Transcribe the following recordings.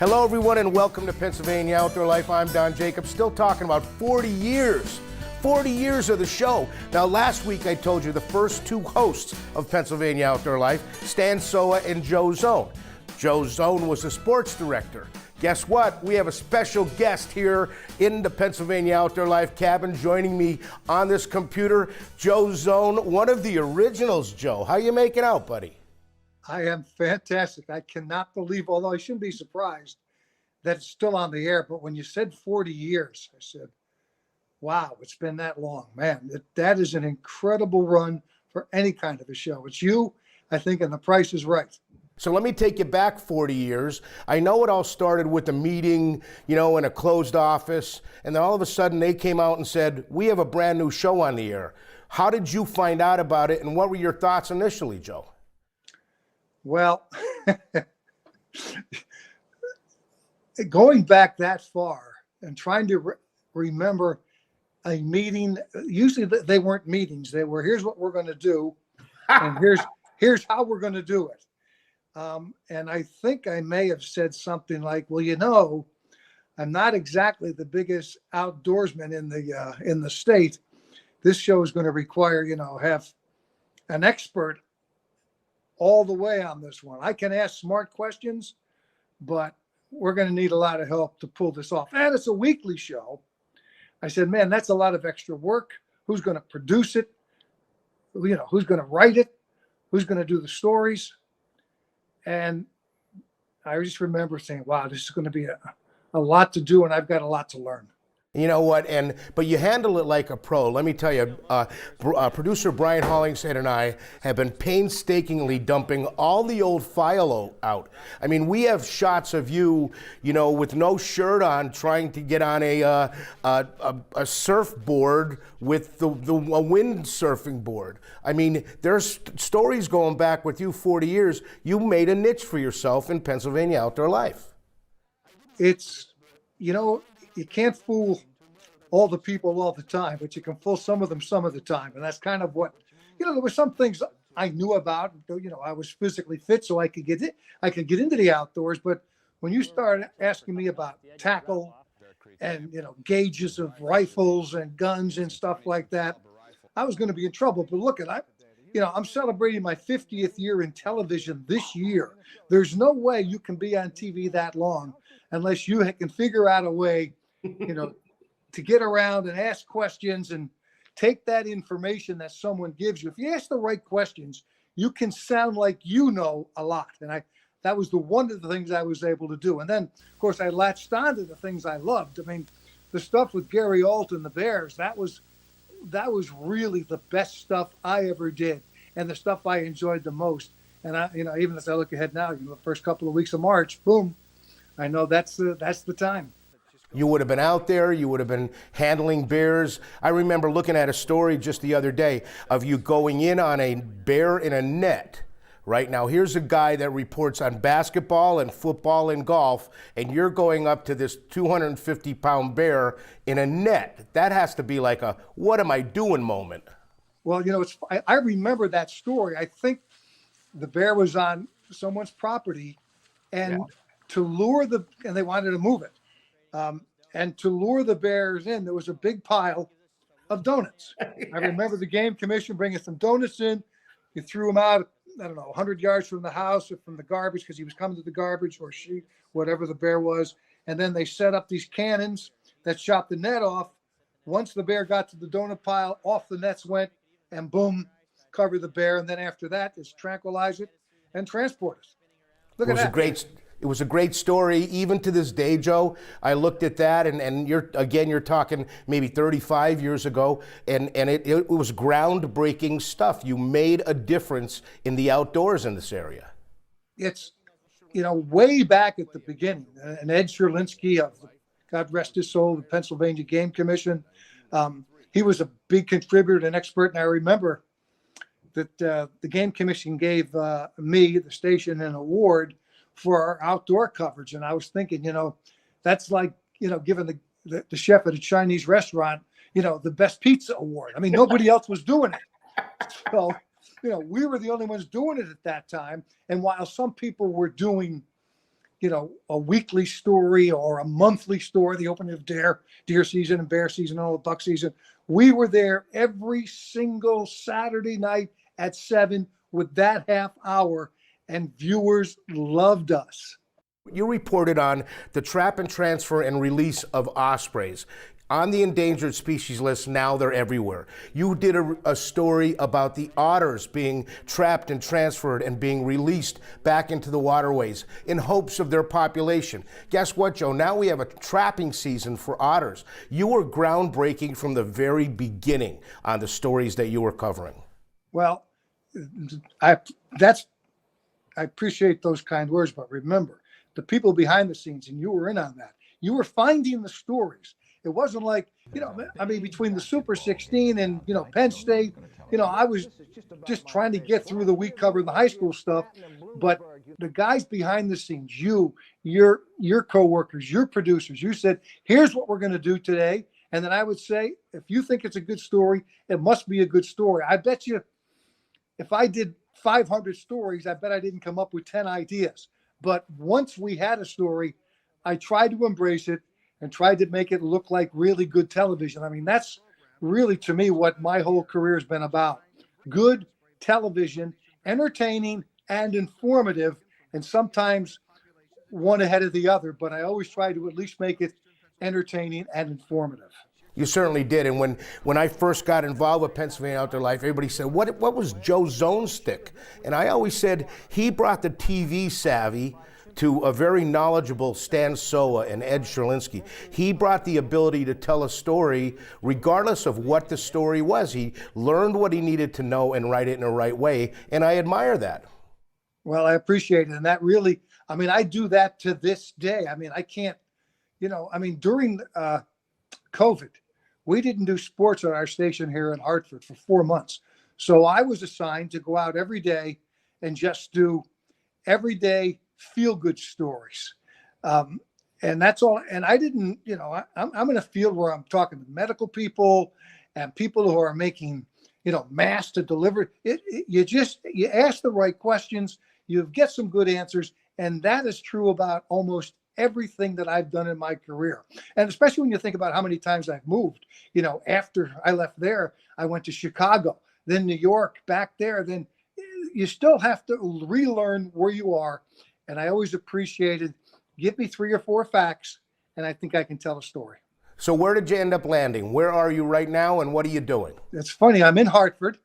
Hello, everyone, and welcome to Pennsylvania Outdoor Life. I'm Don Jacobs, still talking about 40 years. 40 years of the show. Now, last week I told you the first two hosts of Pennsylvania Outdoor Life, Stan Soa and Joe Zone. Joe Zone was the sports director. Guess what? We have a special guest here in the Pennsylvania Outdoor Life cabin joining me on this computer, Joe Zone, one of the originals. Joe, how you making out, buddy? I am fantastic. I cannot believe, although I shouldn't be surprised that it's still on the air, but when you said 40 years, I said, wow, it's been that long. Man, that is an incredible run for any kind of a show. It's you, I think, and the price is right. So let me take you back 40 years. I know it all started with a meeting, in a closed office, and then all of a sudden they came out and said, we have a brand new show on the air. How did you find out about it, and what were your thoughts initially, Joe? Well, going back that far and trying to remember a meeting, usually they weren't meetings. They were, here's what we're going to do, and here's how we're going to do it. And I think I may have said something like, well, I'm not exactly the biggest outdoorsman in the state. This show is going to require, have an expert all the way on this one. I can ask smart questions, but we're going to need a lot of help to pull this off. And it's a weekly show. I said, man, that's a lot of extra work. Who's going to produce it? Who's going to write it? Who's going to do the stories? And I just remember saying, wow, this is going to be a lot to do, and I've got a lot to learn. You know what? But you handle it like a pro. Let me tell you, producer Brian Hollingshead and I have been painstakingly dumping all the old file out. I mean, we have shots of you, with no shirt on, trying to get on a surfboard with a windsurfing board. I mean, there's stories going back with you 40 years. You made a niche for yourself in Pennsylvania Outdoor Life. It's, you can't fool all the people all the time, but you can fool some of them some of the time. And that's kind of what, there were some things I knew about. I was physically fit, so I could get into the outdoors. But when you started asking me about tackle and, gauges of rifles and guns and stuff like that, I was going to be in trouble. But look, I'm celebrating my 50th year in television this year. There's no way you can be on TV that long unless you can figure out a way, to get around and ask questions and take that information that someone gives you. If you ask the right questions, you can sound like you know a lot. And that was one of the things I was able to do. And then, of course, I latched on to the things I loved. I mean, the stuff with Gary Alt and the Bears, that was really the best stuff I ever did, and the stuff I enjoyed the most. And even as I look ahead now, the first couple of weeks of March, boom, I know that's the time. You would have been out there. You would have been handling bears. I remember looking at a story just the other day of you going in on a bear in a net. Right now, here's a guy that reports on basketball and football and golf, and you're going up to this 250-pound bear in a net. That has to be like a "what am I doing" moment. Well, I remember that story. I think the bear was on someone's property, and and they wanted to move it. And to lure the bears in, there was a big pile of donuts. Yes. I remember the game commission bringing some donuts in. You threw them out, 100 yards from the house or from the garbage, because he was coming to the garbage, or she, whatever the bear was. And then they set up these cannons that shot the net off. Once the bear got to the donut pile, off the nets went, and boom, cover the bear. And then after that, just tranquilize it and transport it. Look at that. It was a great story, even to this day, Joe. I looked at that, and you're talking maybe 35 years ago, and it was groundbreaking stuff. You made a difference in the outdoors in this area. It's, way back at the beginning, and Ed Sherlinsky of, God rest his soul, the Pennsylvania Game Commission, he was a big contributor and expert, and I remember that the Game Commission gave me, the station, an award for our outdoor coverage. And I was thinking, that's like, giving the chef at a Chinese restaurant, the best pizza award. I mean, nobody else was doing it. So, we were the only ones doing it at that time. And while some people were doing, a weekly story or a monthly story, the opening of deer season and bear season, and all the buck season. We were there every single Saturday night at 7 with that half hour, and viewers loved us. You reported on the trap and transfer and release of ospreys. On the endangered species list, now they're everywhere. You did a story about the otters being trapped and transferred and being released back into the waterways in hopes of their population. Guess what, Joe? Now we have a trapping season for otters. You were groundbreaking from the very beginning on the stories that you were covering. Well, I appreciate those kind words, but remember, the people behind the scenes, and you were in on that. You were finding the stories. It wasn't like, between the Super 16 and, Penn State, I was just trying to get through the week covering the high school stuff. But the guys behind the scenes, your coworkers, your producers, you said, here's what we're going to do today. And then I would say, if you think it's a good story, it must be a good story. I bet you if I did 500 stories, I bet I didn't come up with 10 ideas. But once we had a story, I tried to embrace it and tried to make it look like really good television. I mean, that's really, to me, what my whole career has been about. Good television, entertaining and informative, and sometimes one ahead of the other, but I always try to at least make it entertaining and informative. You certainly did. And when I first got involved with Pennsylvania Outdoor Life, everybody said, what was Joe Zone's stick? And I always said he brought the TV savvy to a very knowledgeable Stan Soa and Ed Sherlinsky. He brought the ability to tell a story regardless of what the story was. He learned what he needed to know and write it in the right way, and I admire that. Well, I appreciate it. And that really, I do that to this day. I can't, during COVID, we didn't do sports on our station here in Hartford for 4 months. So I was assigned to go out every day and just do everyday feel-good stories. And that's all. And I didn't, I'm in a field where I'm talking to medical people and people who are making, masks to deliver. You ask the right questions, you get some good answers. And that is true about almost everything that I've done in my career. And especially when you think about how many times I've moved, after I left there, I went to Chicago, then New York, back there, then you still have to relearn where you are. And I always appreciated, give me 3 or 4 facts, and I think I can tell a story. So where did you end up landing? Where are you right now, and what are you doing? It's funny, I'm in Hartford,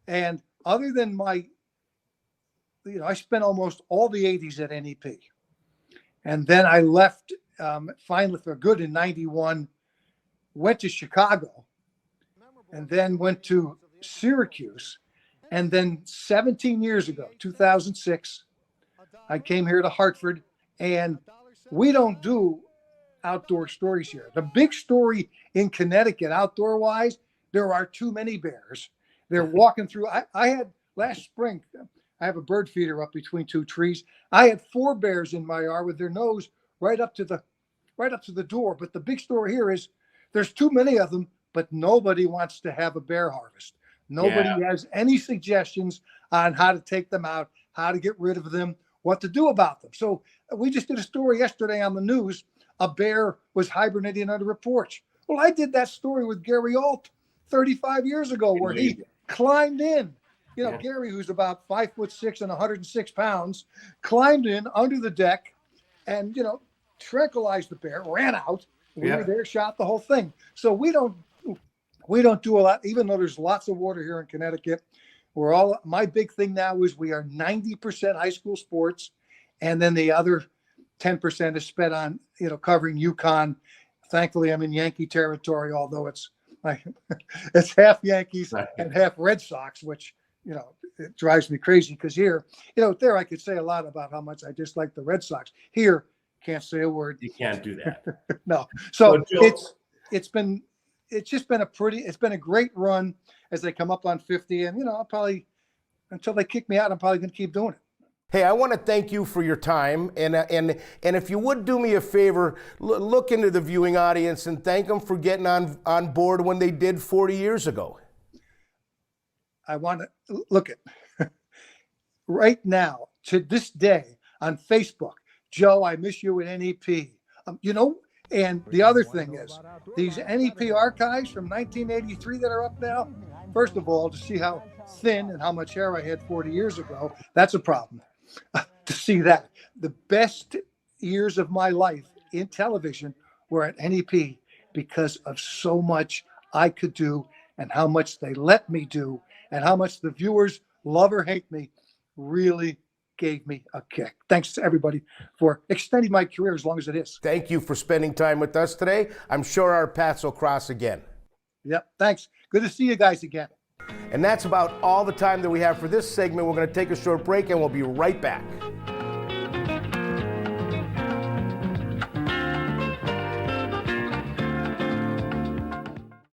and other than I spent almost all the 80s at NEP. And then I left finally for good in 91, went to Chicago, and then went to Syracuse. And then 17 years ago, 2006, I came here to Hartford, and we don't do outdoor stories here. The big story in Connecticut, outdoor-wise, there are too many bears. They're walking through. I had last spring, I have a bird feeder up between 2 trees. I had 4 bears in my yard with their nose right up to the door. But the big story here is there's too many of them, but nobody wants to have a bear harvest. Nobody has any suggestions on how to take them out, how to get rid of them, what to do about them. So we just did a story yesterday on the news. A bear was hibernating under a porch. Well, I did that story with Gary Alt 35 years ago where he climbed in. Gary, who's about 5'6" and 106 pounds, climbed in under the deck and, tranquilized the bear, ran out. We were there, shot the whole thing. So we don't do a lot, even though there's lots of water here in Connecticut. My big thing now is we are 90% high school sports. And then the other 10% is spent on, covering UConn. Thankfully, I'm in Yankee territory, although it's half Yankees and half Red Sox, which, it drives me crazy because here, there I could say a lot about how much I dislike the Red Sox. Here, can't say a word. You can't do that. No. So it's been a great run as they come up on 50. And, I'll probably, until they kick me out, I'm probably going to keep doing it. Hey, I want to thank you for your time, and if you would do me a favor, look into the viewing audience and thank them for getting on board when they did 40 years ago. I want to look at right now to this day on Facebook. Joe, I miss you at NEP. You know, and the other thing is these NEP archives from 1983 that are up now. First of all, to see how thin and how much hair I had 40 years ago, that's a problem. To see that. The best years of my life in television were at NEP because of so much I could do and how much they let me do and how much the viewers love or hate me really gave me a kick. Thanks to everybody for extending my career as long as it is. Thank you for spending time with us today. I'm sure our paths will cross again. Yep, thanks. Good to see you guys again. And that's about all the time that we have for this segment. We're going to take a short break and we'll be right back.